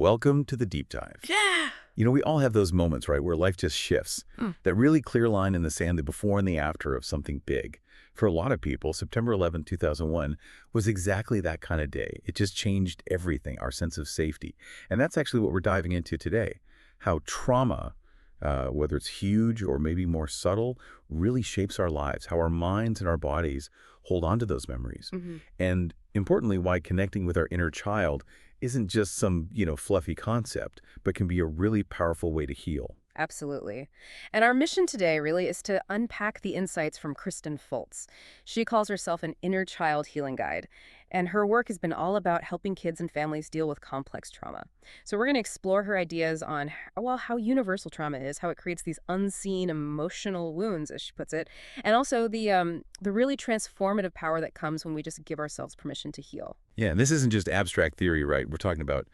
welcome to the deep dive. Yeah. We all have those moments, right, where life just shifts. That really clear line in the sand, the before and the after of something big. For a lot of people, September 11, 2001 was exactly that kind of day. It just changed everything, our sense of safety. And that's actually what we're diving into today. How trauma, whether it's huge or maybe more subtle, really shapes our lives, how our minds and our bodies hold on to those memories. And importantly, why connecting with our inner child isn't just some, fluffy concept, but can be a really powerful way to heal. Absolutely. And our mission today really is to unpack the insights from Kristin Folts. She calls herself an inner child healing guide, and her work has been all about helping kids and families deal with complex trauma. So we're going to explore her ideas on, well, how universal trauma is, how it creates these unseen emotional wounds, as she puts it, and also the really transformative power that comes when we just give ourselves permission to heal. Yeah, and this isn't just abstract theory, right? We're talking about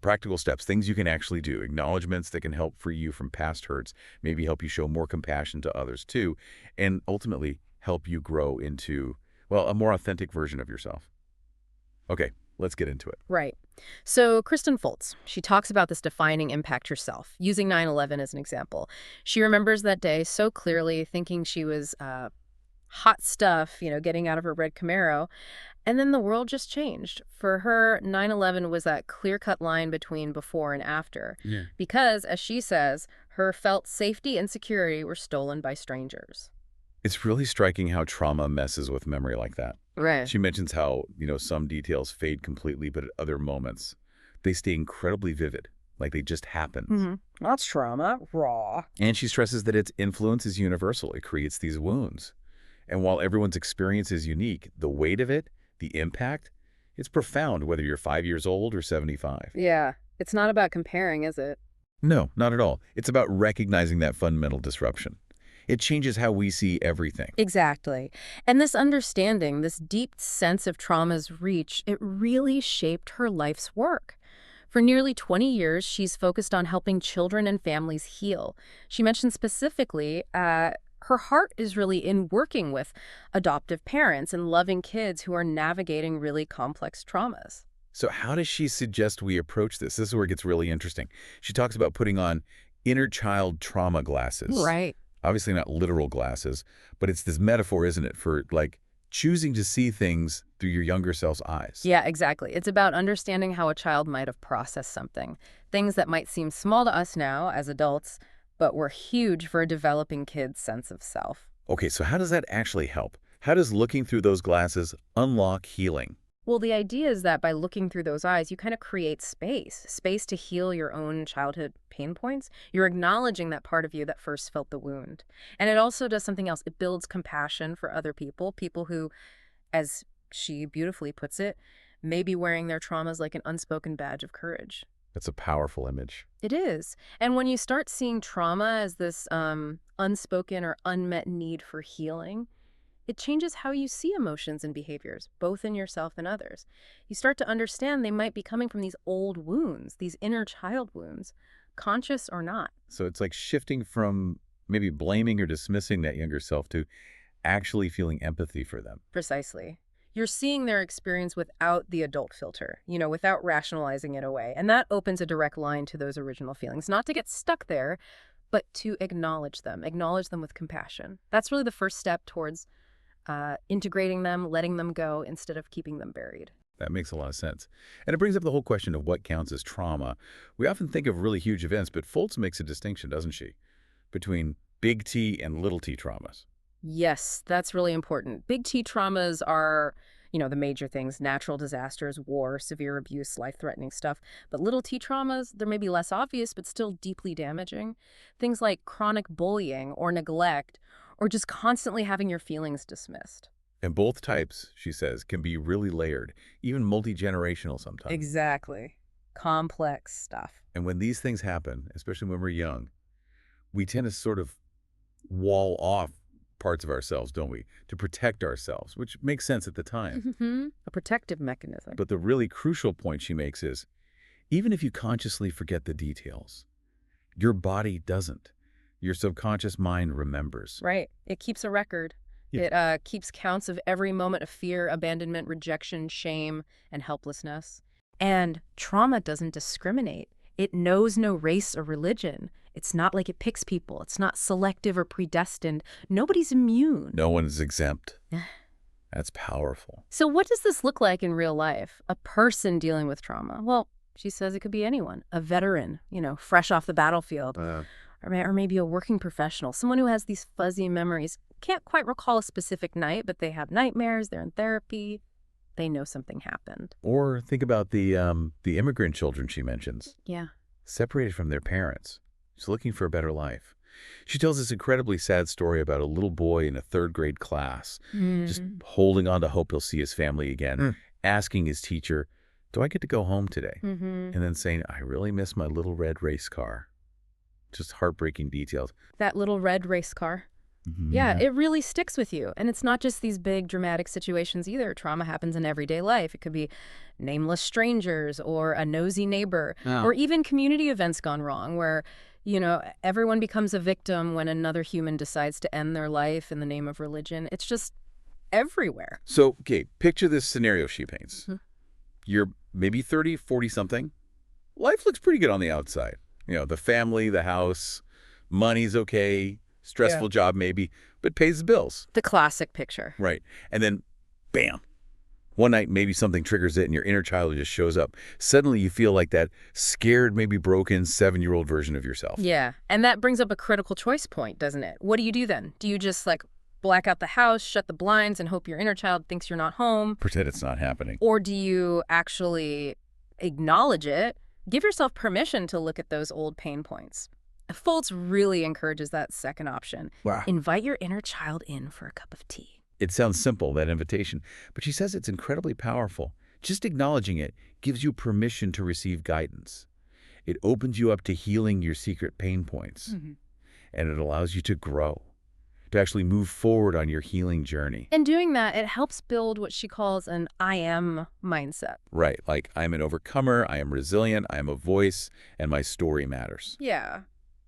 practical steps, things you can actually do, acknowledgments that can help free you from past hurts, maybe help you show more compassion to others too, and ultimately help you grow into, well, a more authentic version of yourself. Okay, let's get into it. Right. So Kristin Folts, she talks about this defining impact herself, using 9/11 as an example. She remembers that day so clearly, thinking she was hot stuff, getting out of her red Camaro. And then the world just changed. For her, 9/11 was that clear-cut line between before and after. Yeah. Because, as she says, her felt safety and security were stolen by strangers. It's really striking how trauma messes with memory like that. Right. She mentions how, some details fade completely, but at other moments, they stay incredibly vivid, like they just happened. That's trauma. Raw. And she stresses that its influence is universal. It creates these wounds. And while everyone's experience is unique, the weight of it, the impact, it's profound whether you're 5 years old or 75. Yeah. It's not about comparing, is it? No, not at all. It's about recognizing that fundamental disruption. It changes how we see everything. Exactly. And this understanding, this deep sense of trauma's reach, it really shaped her life's work. For nearly 20 years, she's focused on helping children and families heal. She mentioned specifically her heart is really in working with adoptive parents and loving kids who are navigating really complex traumas. So how does she suggest we approach this? This is where it gets really interesting. She talks about putting on inner child trauma glasses. Right. Obviously not literal glasses, but it's this metaphor, isn't it, for choosing to see things through your younger self's eyes. Yeah, exactly. It's about understanding how a child might have processed something. Things that might seem small to us now as adults, but were huge for a developing kid's sense of self. Okay, so how does that actually help? How does looking through those glasses unlock healing? Well, the idea is that by looking through those eyes, you kind of create space to heal your own childhood pain points. You're acknowledging that part of you that first felt the wound. And it also does something else. It builds compassion for other people who, as she beautifully puts it, may be wearing their traumas like an unspoken badge of courage. That's a powerful image. It is. And when you start seeing trauma as this unspoken or unmet need for healing, it changes how you see emotions and behaviors, both in yourself and others. You start to understand they might be coming from these old wounds, these inner child wounds, conscious or not. So it's like shifting from maybe blaming or dismissing that younger self to actually feeling empathy for them. Precisely. You're seeing their experience without the adult filter, without rationalizing it away. And that opens a direct line to those original feelings, not to get stuck there, but to acknowledge them with compassion. That's really the first step towards integrating them, letting them go instead of keeping them buried. That makes a lot of sense. And it brings up the whole question of what counts as trauma. We often think of really huge events, but Folts makes a distinction, doesn't she, between big T and little t traumas. Yes, that's really important. Big T traumas are, the major things: natural disasters, war, severe abuse, life-threatening stuff. But little T traumas, they're maybe less obvious, but still deeply damaging. Things like chronic bullying or neglect, or just constantly having your feelings dismissed. And both types, she says, can be really layered, even multi-generational sometimes. Exactly. Complex stuff. And when these things happen, especially when we're young, we tend to sort of wall off parts of ourselves, don't we, to protect ourselves, which makes sense at the time. A protective mechanism. But the really crucial point she makes is, even if you consciously forget the details, your body doesn't. Your subconscious mind remembers. Right. It keeps a record. Yeah. It keeps counts of every moment of fear, abandonment, rejection, shame, and helplessness. And trauma doesn't discriminate. It knows no race or religion. It's not like it picks people. It's not selective or predestined. Nobody's immune. No one is exempt. That's powerful. So what does this look like in real life? A person dealing with trauma? Well, she says it could be anyone. A veteran, fresh off the battlefield. Or maybe a working professional, someone who has these fuzzy memories. Can't quite recall a specific night, but they have nightmares, they're in therapy, they know something happened. Or think about the immigrant children she mentions. Yeah. Separated from their parents. She's looking for a better life. She tells this incredibly sad story about a little boy in a third-grade class, just holding on to hope he'll see his family again, asking his teacher, "Do I get to go home today?" And then saying, "I really miss my little red race car." Just heartbreaking details. That little red race car. Yeah, it really sticks with you. And it's not just these big dramatic situations either. Trauma happens in everyday life. It could be nameless strangers or a nosy neighbor or even community events gone wrong where, everyone becomes a victim when another human decides to end their life in the name of religion. It's just everywhere. So, okay, picture this scenario she paints. You're maybe 30, 40-something. Life looks pretty good on the outside. The family, the house, money's okay, stressful job maybe, but pays the bills. The classic picture. Right. And then, bam, one night maybe something triggers it and your inner child just shows up. Suddenly you feel like that scared, maybe broken 7-year-old version of yourself. Yeah. And that brings up a critical choice point, doesn't it? What do you do then? Do you just black out the house, shut the blinds, and hope your inner child thinks you're not home? Pretend it's not happening. Or do you actually acknowledge it? Give yourself permission to look at those old pain points. Folts really encourages that second option. Wow. Invite your inner child in for a cup of tea. It sounds simple, that invitation, but she says it's incredibly powerful. Just acknowledging it gives you permission to receive guidance. It opens you up to healing your secret pain points, and it allows you to grow, to actually move forward on your healing journey. In doing that, it helps build what she calls an I am mindset. Right, like I'm an overcomer, I am resilient, I am a voice, and my story matters. Yeah.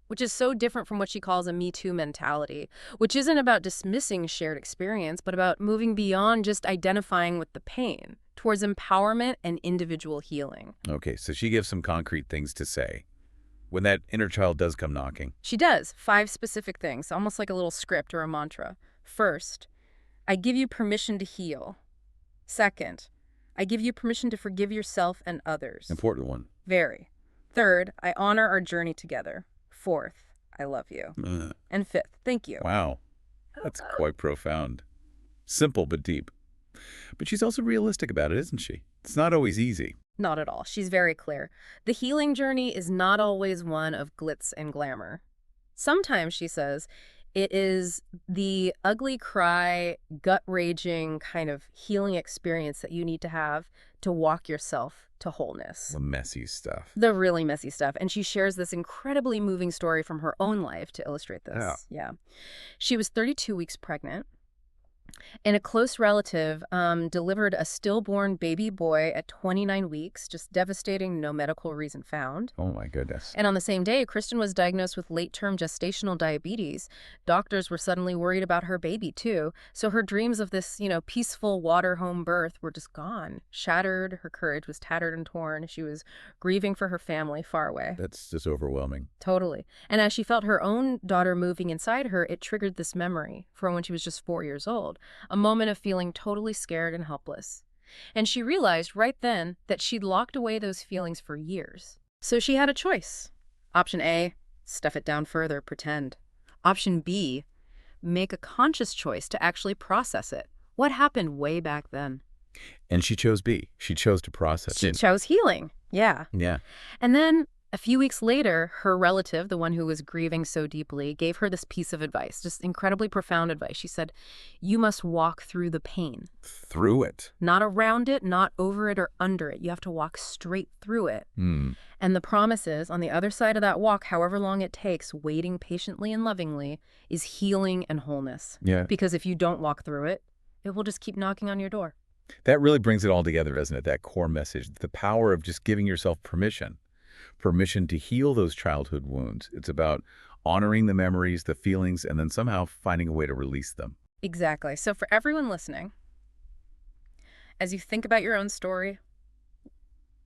Which is so different from what she calls a Me Too mentality, which isn't about dismissing shared experience, but about moving beyond just identifying with the pain towards empowerment and individual healing. Okay, so she gives some concrete things to say when that inner child does come knocking. She does. 5 specific things, almost like a little script or a mantra. First, I give you permission to heal. Second, I give you permission to forgive yourself and others. Important one. Very. Third, I honor our journey together. Fourth, I love you. And fifth, thank you. Wow, that's quite profound. Simple but deep. But she's also realistic about it, isn't she? It's not always easy. Not at all. She's very clear. The healing journey is not always one of glitz and glamour. Sometimes, she says, it is the ugly cry, gut-raging kind of healing experience that you need to have to walk yourself to wholeness. The messy stuff. The really messy stuff. And she shares this incredibly moving story from her own life to illustrate this. Yeah. She was 32 weeks pregnant, and a close relative delivered a stillborn baby boy at 29 weeks, just devastating, no medical reason found. Oh, my goodness. And on the same day, Kristin was diagnosed with late-term gestational diabetes. Doctors were suddenly worried about her baby, too. So her dreams of this, peaceful water home birth were just gone. Shattered, her courage was tattered and torn. She was grieving for her family far away. That's just overwhelming. Totally. And as she felt her own daughter moving inside her, it triggered this memory from when she was just 4 years old. A moment of feeling totally scared and helpless. And she realized right then that she'd locked away those feelings for years. So she had a choice. Option A, stuff it down further, pretend. Option B, make a conscious choice to actually process it. What happened way back then? And she chose B. She chose to process it. She chose healing. Yeah. Yeah. And then a few weeks later, her relative, the one who was grieving so deeply, gave her this piece of advice, just incredibly profound advice. She said, you must walk through the pain. Through it. Not around it, not over it or under it. You have to walk straight through it. And the promise is, on the other side of that walk, however long it takes, waiting patiently and lovingly, is healing and wholeness. Yeah. Because if you don't walk through it, it will just keep knocking on your door. That really brings it all together, doesn't it? That core message, the power of just giving yourself permission to heal those childhood wounds. It's about honoring the memories, the feelings, and then somehow finding a way to release them. Exactly. So for everyone listening, as you think about your own story,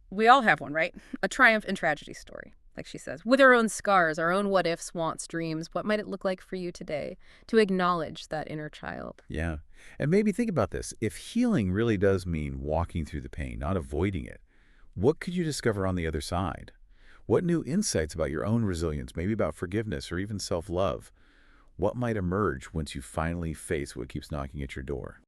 We all have one, right? A triumph and tragedy story, like she says, with our own scars, our own what-ifs, wants, dreams. What might it look like for you today to acknowledge that inner child? Yeah. And maybe think about this. If healing really does mean walking through the pain, not avoiding it, what could you discover on the other side? What new insights about your own resilience, maybe about forgiveness or even self-love, what might emerge once you finally face what keeps knocking at your door?